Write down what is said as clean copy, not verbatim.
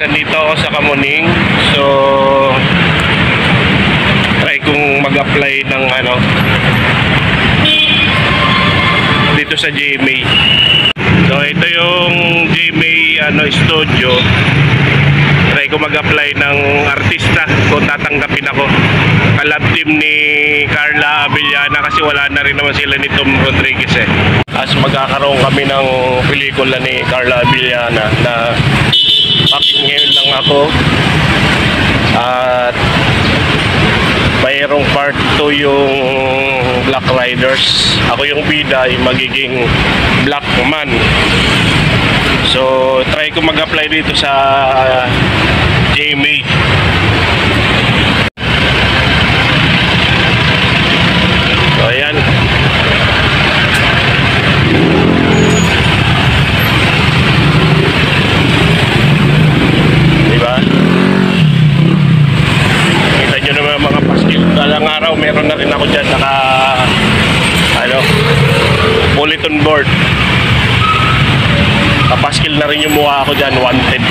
Nandito ako sa Kamuning. So try kong mag-apply ng dito sa GMA. So ito yung GMA studio. Try ko mag-apply ng artista kung tatanggapin ako. Kalab team ni Carla Abellana kasi wala na rin naman sila ni Tom Rodriguez eh. As magkakaroon kami ng pelikula ni Carla Abellana na bakit ngayon lang ako at mayroong part 2 yung Black Riders. Ako yung bida ay magiging Black Man. So try ko mag-apply dito sa GMA. So ayan. Diba? Kita nyo naman mga paskil. Dalang araw meron na rin ako dyan naka bulletin board. Kapaskil na rin yung mukha ako dyan, wanted.